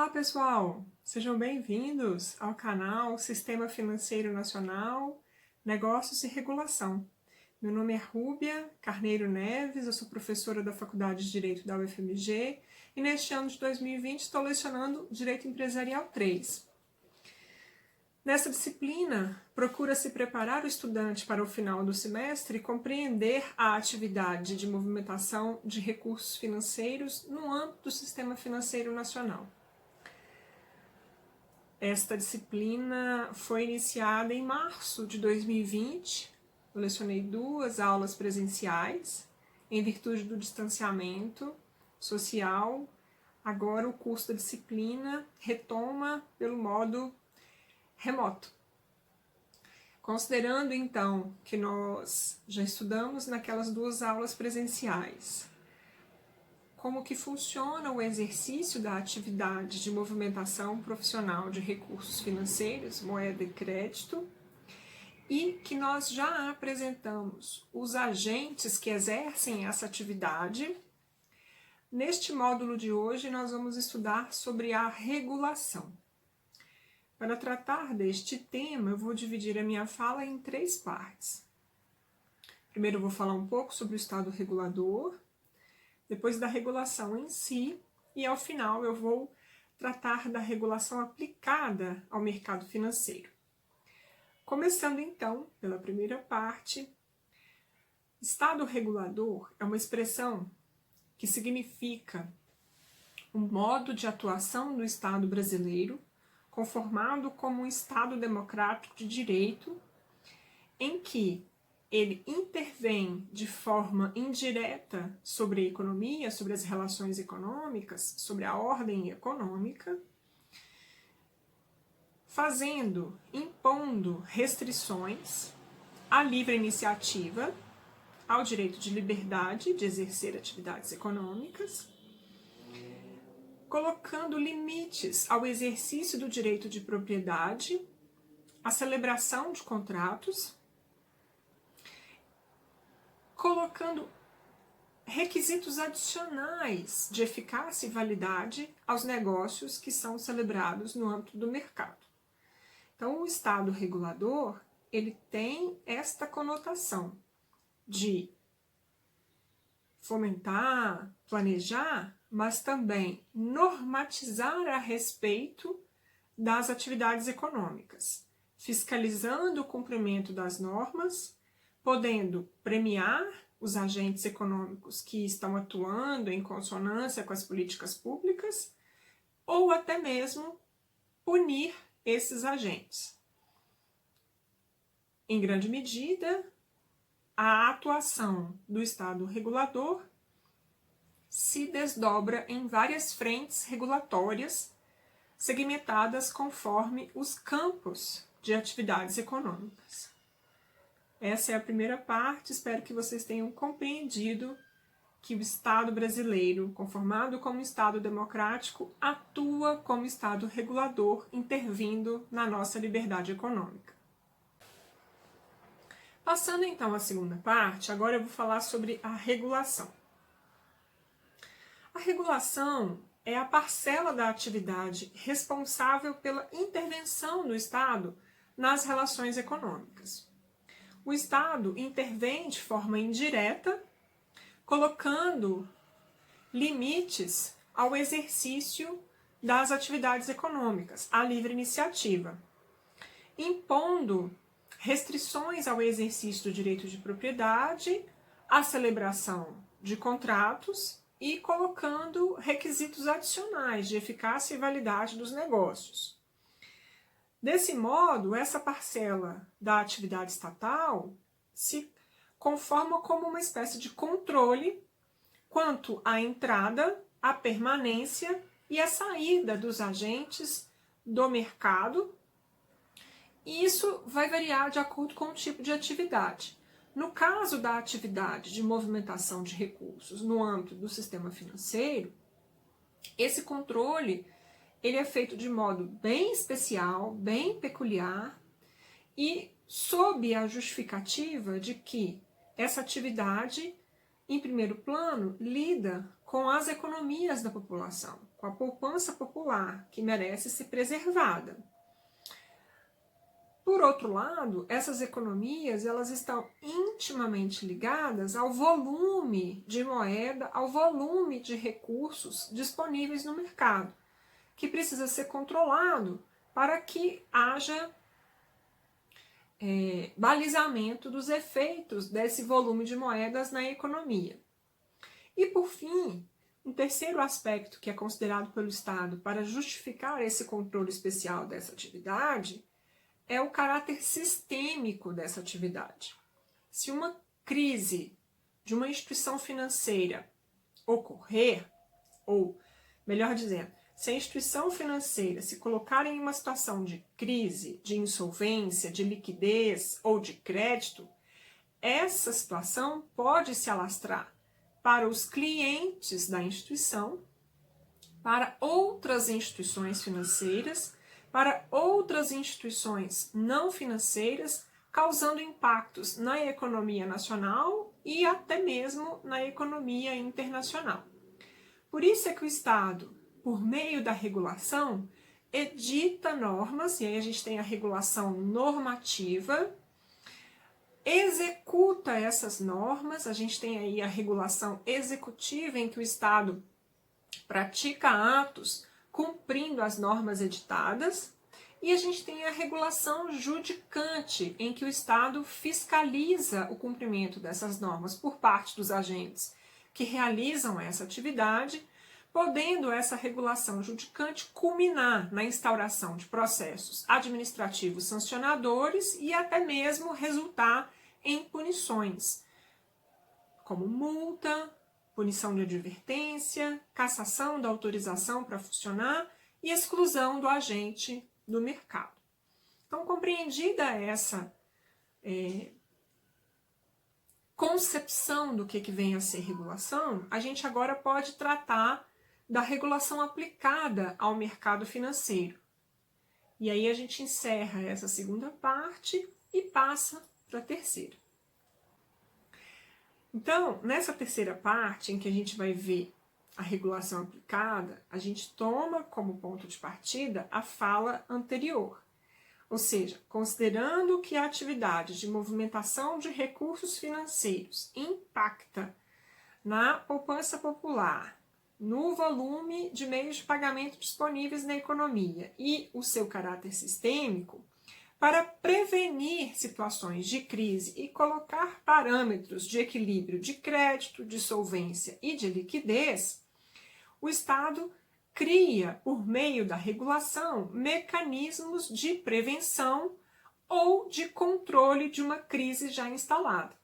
Olá, pessoal! Sejam bem-vindos ao canal Sistema Financeiro Nacional, Negócios e Regulação. Meu nome é Rúbia Carneiro Neves, eu sou professora da Faculdade de Direito da UFMG e neste ano de 2020 estou lecionando Direito Empresarial 3. Nessa disciplina, procura-se preparar o estudante para o final do semestre e compreender a atividade de movimentação de recursos financeiros no âmbito do Sistema Financeiro Nacional. Esta disciplina foi iniciada em março de 2020, eu lecionei 2 aulas presenciais, em virtude do distanciamento social. Agora o curso da disciplina retoma pelo modo remoto. Considerando então que nós já estudamos naquelas 2 aulas presenciais, como que funciona o exercício da atividade de movimentação profissional de recursos financeiros, moeda e crédito, e que nós já apresentamos os agentes que exercem essa atividade, neste módulo de hoje nós vamos estudar sobre a regulação. Para tratar deste tema, eu vou dividir a minha fala em 3 partes. Primeiro eu vou falar um pouco sobre o Estado regulador, depois da regulação em si, e ao final eu vou tratar da regulação aplicada ao mercado financeiro. Começando então pela primeira parte, Estado regulador é uma expressão que significa um modo de atuação do Estado brasileiro, conformado como um Estado democrático de direito, em que ele intervém de forma indireta sobre a economia, sobre as relações econômicas, sobre a ordem econômica, impondo restrições à livre iniciativa, ao direito de liberdade de exercer atividades econômicas, colocando limites ao exercício do direito de propriedade, à celebração de contratos, colocando requisitos adicionais de eficácia e validade aos negócios que são celebrados no âmbito do mercado. Então, o Estado regulador, ele tem esta conotação de fomentar, planejar, mas também normatizar a respeito das atividades econômicas, fiscalizando o cumprimento das normas, podendo premiar os agentes econômicos que estão atuando em consonância com as políticas públicas, ou até mesmo punir esses agentes. Em grande medida, a atuação do Estado regulador se desdobra em várias frentes regulatórias, segmentadas conforme os campos de atividades econômicas. Essa é a primeira parte, espero que vocês tenham compreendido que o Estado brasileiro, conformado como Estado democrático, atua como Estado regulador, intervindo na nossa liberdade econômica. Passando então à segunda parte, agora eu vou falar sobre a regulação. A regulação é a parcela da atividade responsável pela intervenção do Estado nas relações econômicas. O Estado intervém de forma indireta, colocando limites ao exercício das atividades econômicas, à livre iniciativa, impondo restrições ao exercício do direito de propriedade, à celebração de contratos e colocando requisitos adicionais de eficácia e validade dos negócios. Desse modo, essa parcela da atividade estatal se conforma como uma espécie de controle quanto à entrada, à permanência e à saída dos agentes do mercado. E isso vai variar de acordo com o tipo de atividade. No caso da atividade de movimentação de recursos no âmbito do sistema financeiro, esse controle ele é feito de modo bem especial, bem peculiar e sob a justificativa de que essa atividade, em primeiro plano, lida com as economias da população, com a poupança popular, que merece ser preservada. Por outro lado, essas economias elas estão intimamente ligadas ao volume de moeda, ao volume de recursos disponíveis no mercado, que precisa ser controlado para que haja balizamento dos efeitos desse volume de moedas na economia. E, por fim, um terceiro aspecto que é considerado pelo Estado para justificar esse controle especial dessa atividade é o caráter sistêmico dessa atividade. Se uma crise de uma instituição financeira ocorrer, ou, melhor dizendo, se a instituição financeira se colocar em uma situação de crise, de insolvência, de liquidez ou de crédito, essa situação pode se alastrar para os clientes da instituição, para outras instituições financeiras, para outras instituições não financeiras, causando impactos na economia nacional e até mesmo na economia internacional. Por isso é que o Estado, por meio da regulação, edita normas, e aí a gente tem a regulação normativa, executa essas normas, a gente tem aí a regulação executiva, em que o Estado pratica atos cumprindo as normas editadas, e a gente tem a regulação judicante, em que o Estado fiscaliza o cumprimento dessas normas por parte dos agentes que realizam essa atividade, podendo essa regulação judicante culminar na instauração de processos administrativos sancionadores e até mesmo resultar em punições, como multa, punição de advertência, cassação da autorização para funcionar e exclusão do agente do mercado. Então, compreendida essa concepção do que vem a ser regulação, a gente agora pode tratar da regulação aplicada ao mercado financeiro. E aí a gente encerra essa segunda parte e passa para a terceira. Então, nessa terceira parte, em que a gente vai ver a regulação aplicada, a gente toma como ponto de partida a fala anterior. Ou seja, considerando que a atividade de movimentação de recursos financeiros impacta na poupança popular, no volume de meios de pagamento disponíveis na economia e o seu caráter sistêmico, para prevenir situações de crise e colocar parâmetros de equilíbrio de crédito, de solvência e de liquidez, o Estado cria, por meio da regulação, mecanismos de prevenção ou de controle de uma crise já instalada.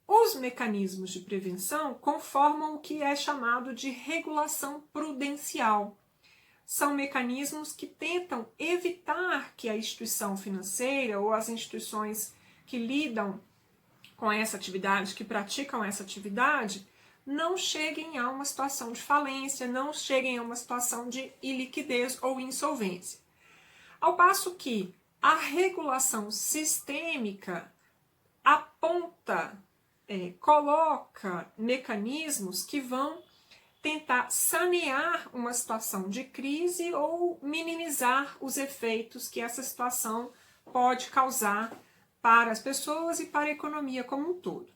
Os mecanismos de prevenção conformam o que é chamado de regulação prudencial. São mecanismos que tentam evitar que a instituição financeira ou as instituições que lidam com essa atividade, que praticam essa atividade, não cheguem a uma situação de falência, não cheguem a uma situação de iliquidez ou insolvência. Ao passo que a regulação sistêmica aponta, coloca mecanismos que vão tentar sanear uma situação de crise ou minimizar os efeitos que essa situação pode causar para as pessoas e para a economia como um todo.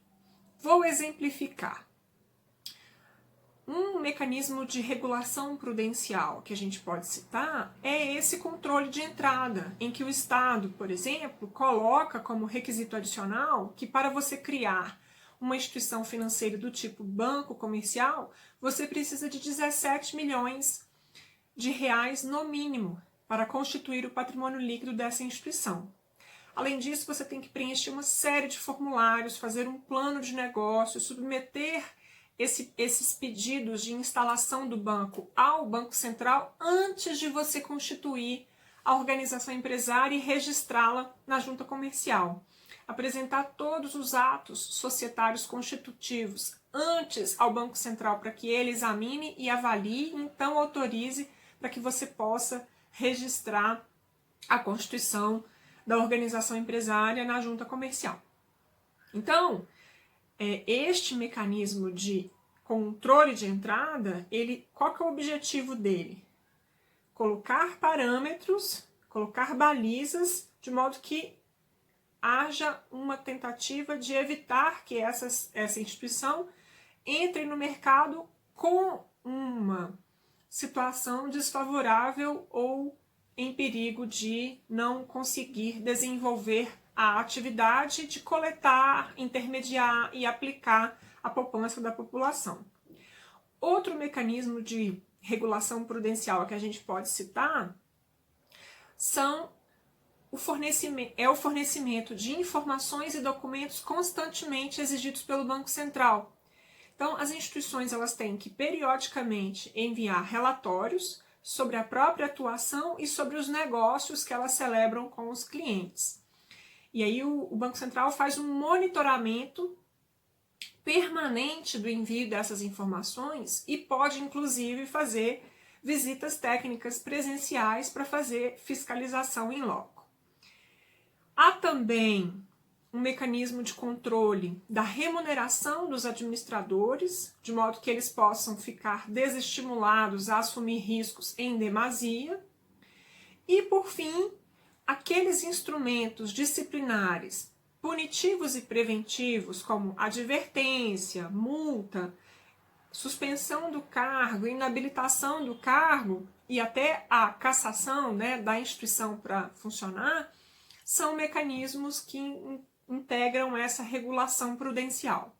Vou exemplificar. Um mecanismo de regulação prudencial que a gente pode citar é esse controle de entrada, em que o Estado, por exemplo, coloca como requisito adicional que para você criar uma instituição financeira do tipo banco comercial, você precisa de 17 milhões de reais no mínimo para constituir o patrimônio líquido dessa instituição. Além disso, você tem que preencher uma série de formulários, fazer um plano de negócio, submeter esses pedidos de instalação do banco ao Banco Central antes de você constituir a organização empresária e registrá-la na junta comercial. Apresentar todos os atos societários constitutivos antes ao Banco Central para que ele examine e avalie e então autorize para que você possa registrar a constituição da organização empresária na junta comercial. Então, este mecanismo de controle de entrada, qual que é o objetivo dele? Colocar parâmetros, colocar balizas, de modo que haja uma tentativa de evitar que essa instituição entre no mercado com uma situação desfavorável ou em perigo de não conseguir desenvolver a atividade de coletar, intermediar e aplicar a poupança da população. Outro mecanismo de regulação prudencial que a gente pode citar o fornecimento de informações e documentos constantemente exigidos pelo Banco Central. Então, as instituições elas têm que periodicamente enviar relatórios sobre a própria atuação e sobre os negócios que elas celebram com os clientes. E aí o Banco Central faz um monitoramento permanente do envio dessas informações e pode, inclusive, fazer visitas técnicas presenciais para fazer fiscalização in loco. Há também um mecanismo de controle da remuneração dos administradores, de modo que eles possam ficar desestimulados a assumir riscos em demasia. E, por fim, aqueles instrumentos disciplinares punitivos e preventivos, como advertência, multa, suspensão do cargo, inabilitação do cargo e até a cassação, da instituição para funcionar, são mecanismos que integram essa regulação prudencial.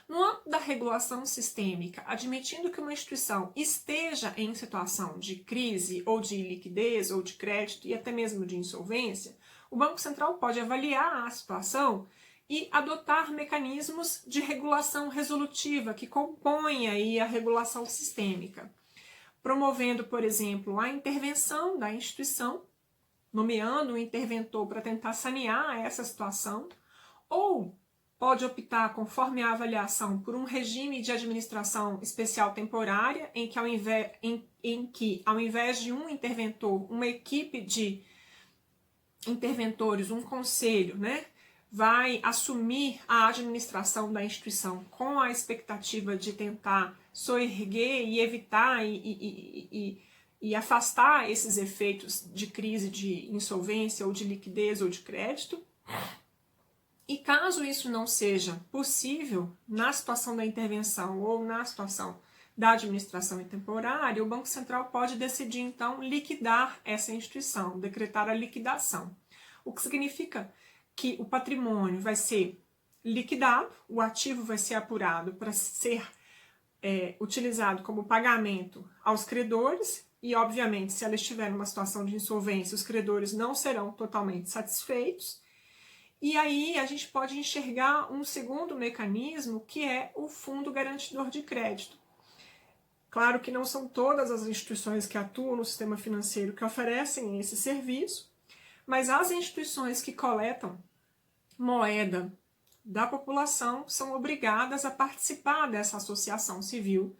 No âmbito da regulação sistêmica, admitindo que uma instituição esteja em situação de crise ou de liquidez ou de crédito e até mesmo de insolvência, o Banco Central pode avaliar a situação e adotar mecanismos de regulação resolutiva que compõem aí a regulação sistêmica, promovendo, por exemplo, a intervenção da instituição, nomeando um interventor para tentar sanear essa situação, ou pode optar, conforme a avaliação, por um regime de administração especial temporária, em que ao invés de um interventor, uma equipe de interventores, um conselho, vai assumir a administração da instituição com a expectativa de tentar soerguer e evitar e afastar esses efeitos de crise, de insolvência ou de liquidez ou de crédito. E caso isso não seja possível na situação da intervenção ou na situação da administração temporária, o Banco Central pode decidir então liquidar essa instituição, decretar a liquidação. O que significa que o patrimônio vai ser liquidado, o ativo vai ser apurado para ser utilizado como pagamento aos credores e, obviamente, se ela estiver numa situação de insolvência, os credores não serão totalmente satisfeitos. E aí a gente pode enxergar um segundo mecanismo, que é o Fundo Garantidor de Crédito. Claro que não são todas as instituições que atuam no sistema financeiro que oferecem esse serviço, mas as instituições que coletam moeda da população são obrigadas a participar dessa associação civil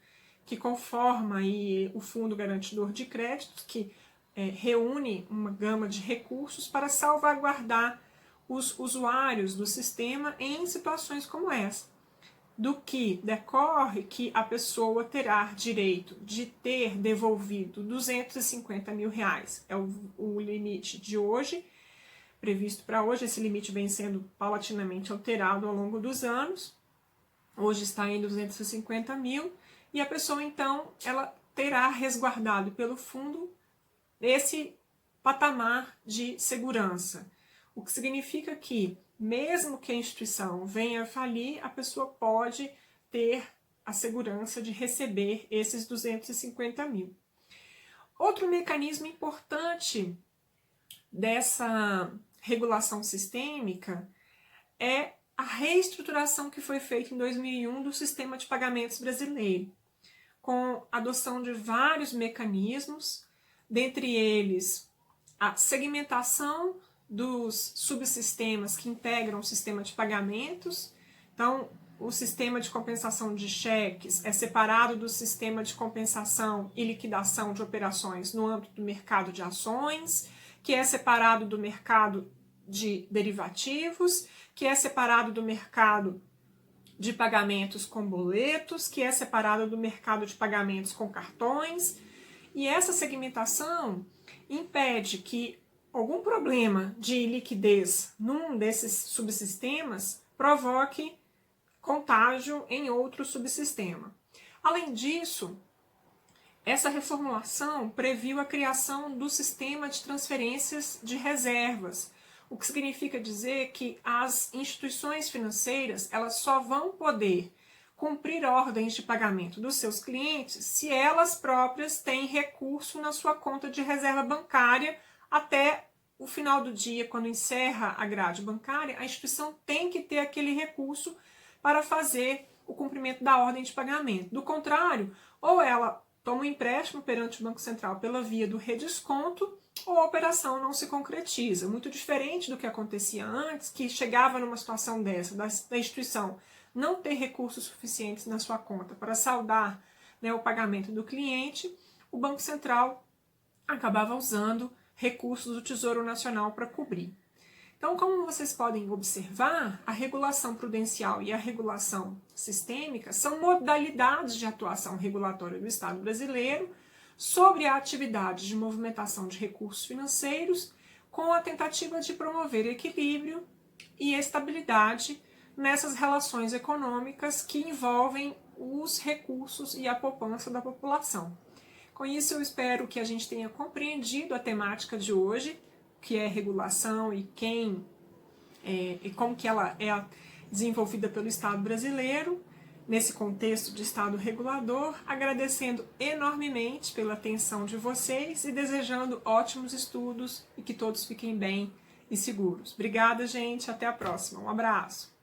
que conforma aí o Fundo Garantidor de Crédito, que reúne uma gama de recursos para salvaguardar os usuários do sistema em situações como essa, do que decorre que a pessoa terá direito de ter devolvido R$250 mil, é o limite de hoje, previsto para hoje. Esse limite vem sendo paulatinamente alterado ao longo dos anos, hoje está em 250 mil, e a pessoa então ela terá resguardado pelo fundo esse patamar de segurança, o que significa que mesmo que a instituição venha a falir, a pessoa pode ter a segurança de receber esses 250 mil. Outro mecanismo importante dessa regulação sistêmica é a reestruturação que foi feita em 2001 do sistema de pagamentos brasileiro, com a adoção de vários mecanismos, dentre eles a segmentação dos subsistemas que integram o sistema de pagamentos. Então, o sistema de compensação de cheques é separado do sistema de compensação e liquidação de operações no âmbito do mercado de ações, que é separado do mercado de derivativos, que é separado do mercado de pagamentos com boletos, que é separado do mercado de pagamentos com cartões, e essa segmentação impede que algum problema de liquidez num desses subsistemas provoque contágio em outro subsistema. Além disso, essa reformulação previu a criação do sistema de transferências de reservas, o que significa dizer que as instituições financeiras elas só vão poder cumprir ordens de pagamento dos seus clientes se elas próprias têm recurso na sua conta de reserva bancária até o final do dia, quando encerra a grade bancária, a instituição tem que ter aquele recurso para fazer o cumprimento da ordem de pagamento. Do contrário, ou ela toma um empréstimo perante o Banco Central pela via do redesconto, ou a operação não se concretiza. Muito diferente do que acontecia antes, que chegava numa situação dessa, da instituição não ter recursos suficientes na sua conta para saldar, né, o pagamento do cliente, o Banco Central acabava usando recursos do Tesouro Nacional para cobrir. Então, como vocês podem observar, a regulação prudencial e a regulação sistêmica são modalidades de atuação regulatória do Estado brasileiro sobre a atividade de movimentação de recursos financeiros, com a tentativa de promover equilíbrio e estabilidade nessas relações econômicas que envolvem os recursos e a poupança da população. Com isso, eu espero que a gente tenha compreendido a temática de hoje, que é regulação e como que ela é desenvolvida pelo Estado brasileiro, nesse contexto de Estado regulador, agradecendo enormemente pela atenção de vocês e desejando ótimos estudos e que todos fiquem bem e seguros. Obrigada, gente. Até a próxima. Um abraço.